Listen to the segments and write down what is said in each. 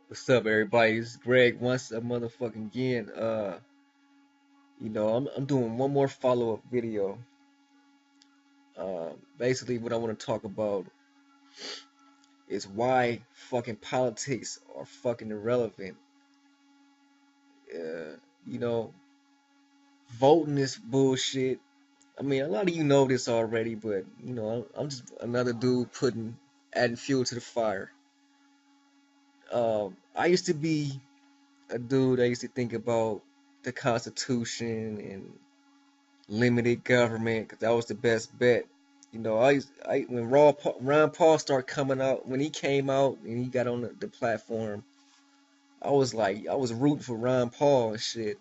What's up, everybody? This is Greg once a motherfucking again. I'm doing one more follow-up video. Basically, what I want to talk about is why fucking politics are fucking irrelevant. Uh, you know, Voting is bullshit. I mean, a lot of you know this already, but I'm just another dude adding fuel to the fire. I used to be a dude. I used to think about the Constitution and limited government because that was the best bet. When Ron Paul started coming out, when he came out and he got on the platform, I was rooting for Ron Paul and shit.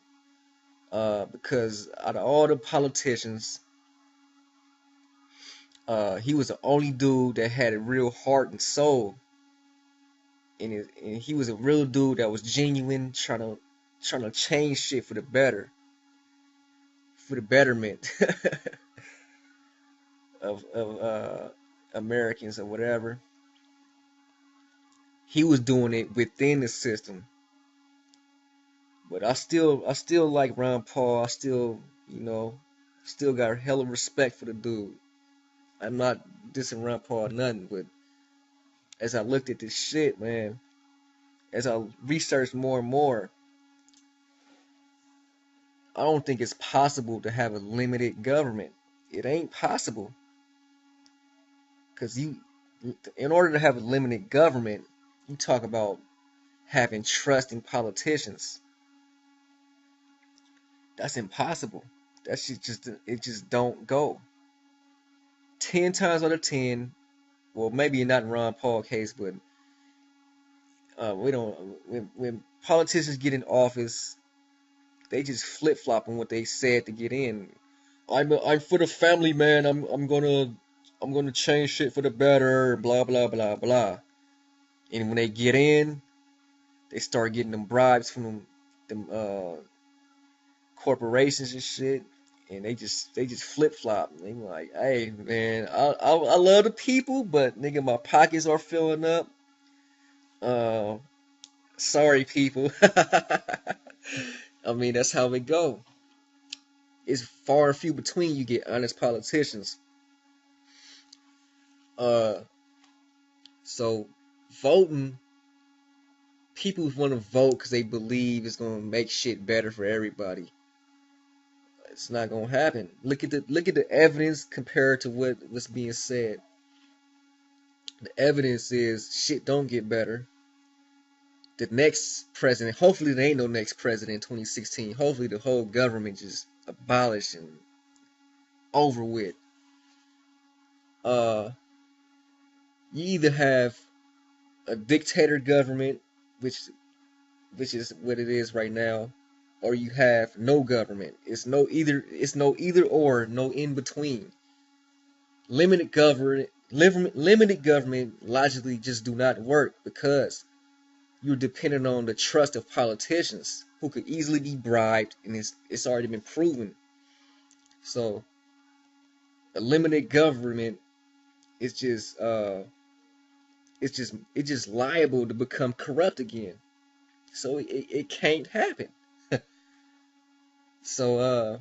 Because out of all the politicians, he was the only dude that had a real heart and soul, and he was a real dude that was genuine, trying to change shit for the better, for the betterment of Americans or whatever. He was doing it within the system. But I still like Ron Paul. Still got a hell of respect for the dude. I'm not dissing Ron Paul or nothing, but as I looked at this shit, man, as I researched more and more, I don't think it's possible to have a limited government. It ain't possible. Cause in order to have a limited government, you talk about having trust in politicians. That's impossible. That shit just don't go. 10 times out of 10, well, maybe not in Ron Paul case, but we don't. When politicians get in office, they just flip flop on what they said to get in. I'm for the family, man. I'm gonna change shit for the better. Blah blah blah blah. And when they get in, they start getting them bribes from them corporations and shit, and they just flip flop. They like, hey man, I love the people, but nigga, my pockets are filling up. Uh, Sorry, people. I mean, that's how it go. It's far and few between you get honest politicians. Uh, so voting, people want to vote because they believe it's gonna make shit better for everybody. It's not gonna happen. Look at the evidence compared to what's being said. The evidence is shit don't get better. The next president, hopefully there ain't no next president in 2016. Hopefully the whole government just abolished and over with. Uh, you either have a dictator government, which which is what it is right now, or you have no government. It's no either or, no in between. Limited government logically just do not work because you're dependent on the trust of politicians who could easily be bribed, and it's already been proven. So a limited government is just liable to become corrupt again. So it can't happen. So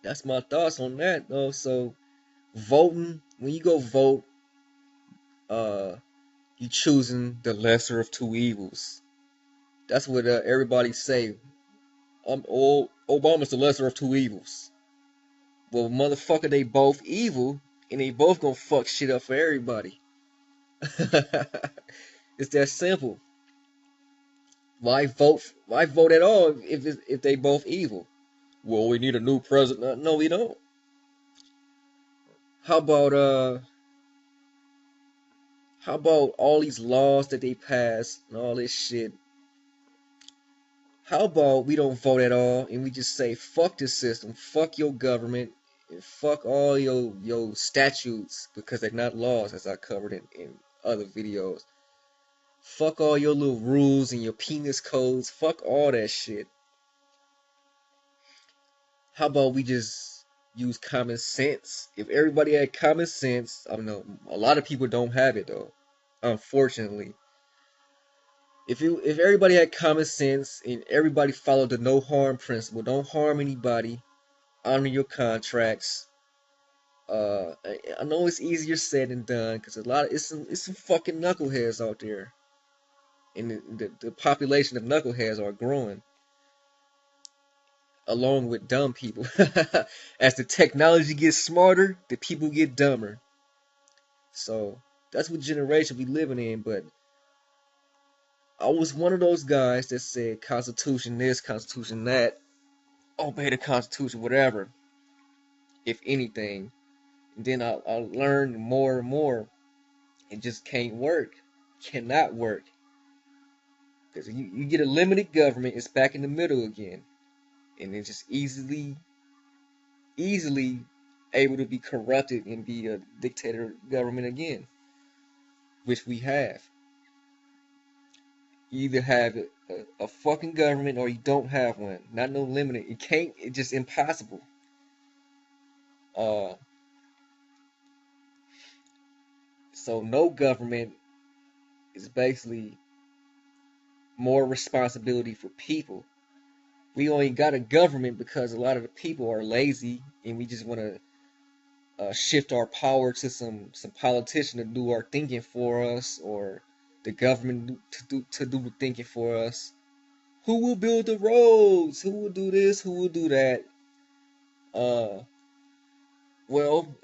that's my thoughts on that though. So voting, when you go vote, uh you choosing the lesser of two evils. That's what everybody say. Obama's the lesser of two evils. Well, motherfucker, they both evil, and they both gonna fuck shit up for everybody. It's that simple. Why vote? Why vote at all if they both evil? Well, we need a new president. No, we don't. How about how about all these laws that they pass and all this shit? How about we don't vote at all and we just say fuck this system, fuck your government, and fuck all your statutes because they're not laws, as I covered in other videos. Fuck all your little rules and your penis codes. Fuck all that shit. How about we just use common sense? If everybody had common sense, I don't know. A lot of people don't have it though, unfortunately. If everybody had common sense and everybody followed the no harm principle, don't harm anybody, honor your contracts. I know it's easier said than done because a lot of it's some fucking knuckleheads out there, and the population of knuckleheads are growing along with dumb people. As the technology gets smarter, the people get dumber. So that's what generation we living in. But I was one of those guys that said Constitution this, Constitution that, obey the Constitution, whatever. If anything, and then I learned more and more. It just can't work, cannot work, because you get a limited government, it's back in the middle again, and it's just easily able to be corrupted and be a dictator government again, which we have. You either have a fucking government or you don't have one. Not no limited. It can't. It's just impossible. Uh, so no government is basically more responsibility for people. We only got a government because a lot of the people are lazy and we just want to shift our power to some politician to do our thinking for us, or the government to do the thinking for us. Who will build the roads? Who will do this? Who will do that? Uh, well,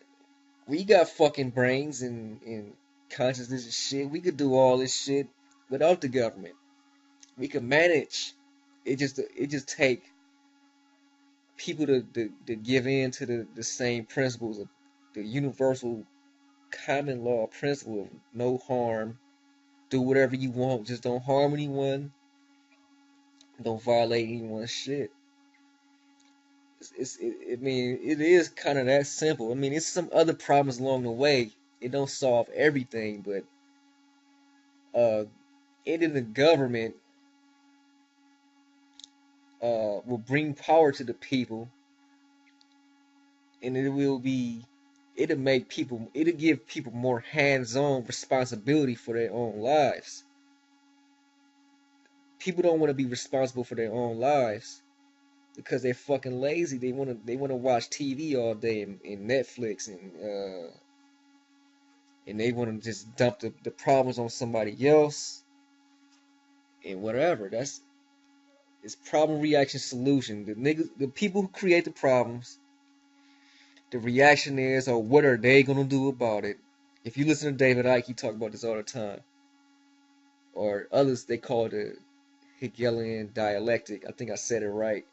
we got fucking brains and consciousness and shit. We could do all this shit without the government. We could manage. It just take people to give in to the same principles of the universal common law principle of no harm. Do whatever you want, just don't harm anyone. Don't violate anyone's shit. I mean, it is kind of that simple. I mean, it's some other problems along the way. It don't solve everything, but uh, ending the government will bring power to the people, and it'll give people more hands-on responsibility for their own lives. People don't want to be responsible for their own lives because they're fucking lazy. They wanna watch TV all day and Netflix and they wanna just dump the problems on somebody else and whatever. It's problem reaction solution. The people who create the problems, the reaction is, oh, what are they gonna do about it? If you listen to David Icke, he talk about this all the time. Or others, they call it a Hegelian dialectic. I think I said it right.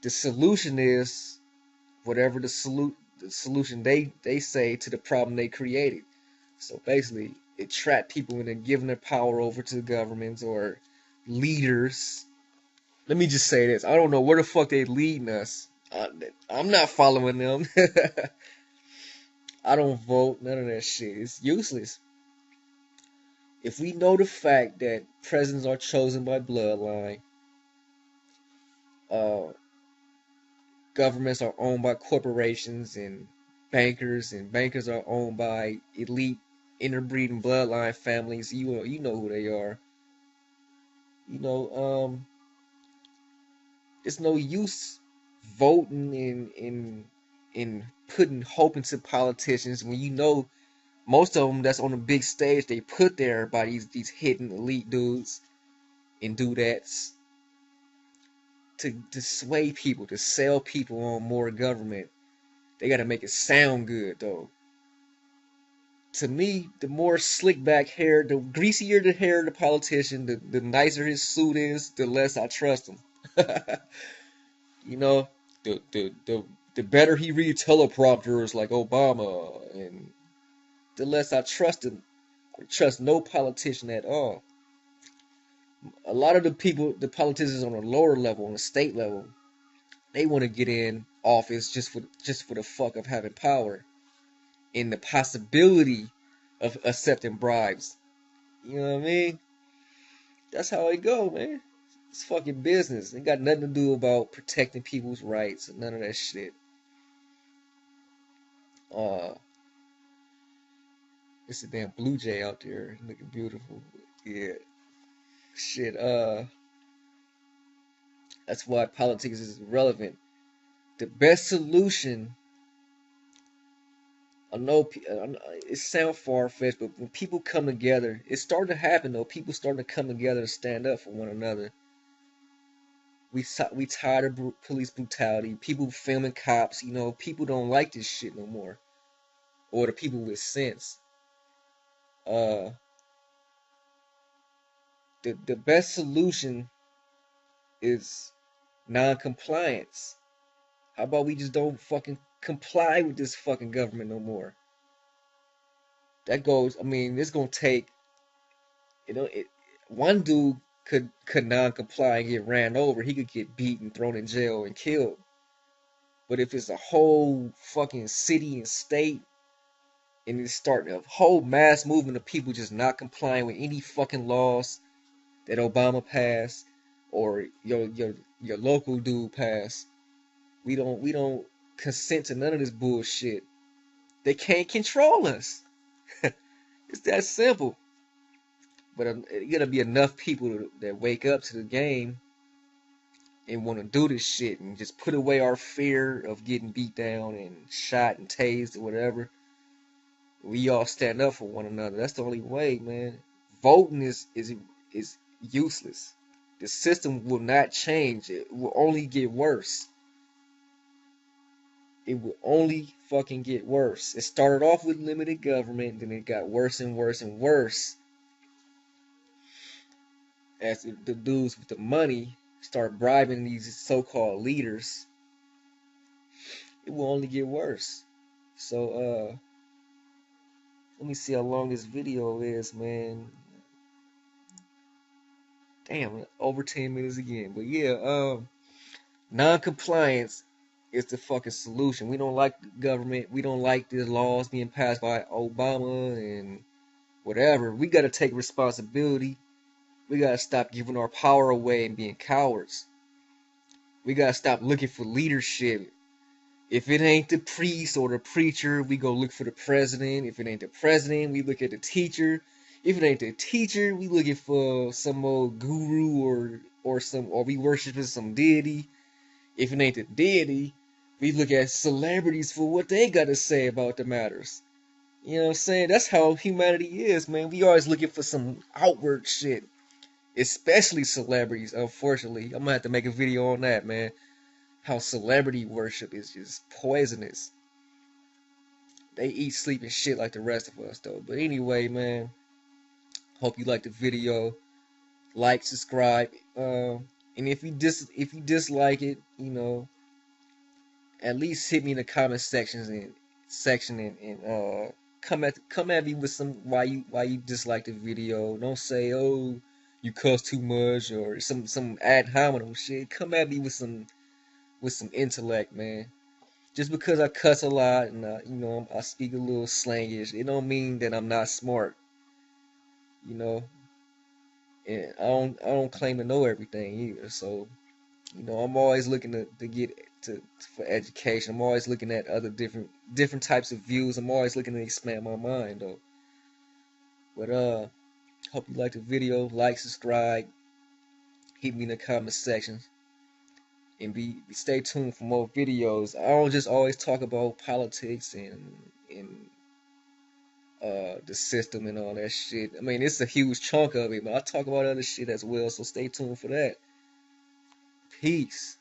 The solution is whatever the solution they say to the problem they created. So basically, it trapped people into giving their power over to governments or leaders. Let me just say this: I don't know where the fuck they leading us. I'm not following them. I don't vote. None of that shit. It's useless. If we know the fact that presidents are chosen by bloodline, uh, governments are owned by corporations and bankers are owned by elite interbreeding bloodline families. You know who they are. You know, it's no use voting and putting hope into politicians when you know most of them that's on the big stage they put there by these hidden elite dudes and dudettes to sway people, to sell people on more government. They got to make it sound good though. To me, the more slick back hair, the greasier the hair of the politician, the nicer his suit is, the less I trust him. You know, the better he reads teleprompters like Obama, and the less I trust him. I trust no politician at all. A lot of the politicians on a lower level, on the state level, they want to get in office just for the fuck of having power and the possibility of accepting bribes. You know what I mean? That's how it go, man. It's fucking business. It got nothing to do about protecting people's rights and none of that shit. Uh, it's a damn blue jay out there looking beautiful. Yeah. shit. That's why politics is relevant. The best solution. It sounds far fetched, but when people come together, it's starting to happen though. People starting to come together to stand up for one another. We tired of police brutality. People filming cops. You know, people don't like this shit no more. Or the people with sense. Uh, the best solution is non-compliance. How about we just don't fucking comply with this fucking government no more? That goes. I mean, it's gonna take. You know, one dude could non-comply and get ran over. He could get beaten, thrown in jail, and killed. But if it's a whole fucking city and state, and it's starting a whole mass movement of people just not complying with any fucking laws that Obama passed or your local dude passed, we don't consent to none of this bullshit. They can't control us. It's that simple. But it gotta be enough people that wake up to the game and want to do this shit and just put away our fear of getting beat down and shot and tased or whatever. We all stand up for one another. That's the only way, man. Voting is useless. The system will not change. It will only get worse. It will only fucking get worse. It started off with limited government, then it got worse and worse and worse as the dudes with the money start bribing these so-called leaders. It will only get worse. So let me see how long this video is, man. Damn, over 10 minutes again. But yeah, non-compliance is the fucking solution. We don't like the government. We don't like the laws being passed by Obama and whatever. We gotta take responsibility. We gotta stop giving our power away and being cowards. We gotta stop looking for leadership. If it ain't the priest or the preacher, we go look for the president. If it ain't the president, we look at the teacher. If it ain't the teacher, we looking for some old guru or we worshiping some deity. If it ain't the deity, we look at celebrities for what they gotta say about the matters. You know what I'm saying? That's how humanity is, man. We always looking for some outward shit. Especially celebrities, unfortunately. I'm gonna have to make a video on that, man. How celebrity worship is just poisonous. They eat, sleep, and shit like the rest of us, though. But anyway, man, hope you liked the video. Like, subscribe, and if you dislike it, you know, at least hit me in the comment section and come at me with some why you dislike the video. Don't say, oh, you cuss too much or some ad hominem shit. Come at me with some intellect, man. Just because I cuss a lot and I speak a little slangish, it don't mean that I'm not smart. You know, and I don't claim to know everything either. So I'm always looking to get to for education. I'm always looking at other different types of views. I'm always looking to expand my mind though. But hope you liked the video. Like, subscribe, hit me in the comment section, and stay tuned for more videos. I don't just always talk about politics and the system and all that shit. I mean, it's a huge chunk of it, but I talk about other shit as well. So stay tuned for that. Peace.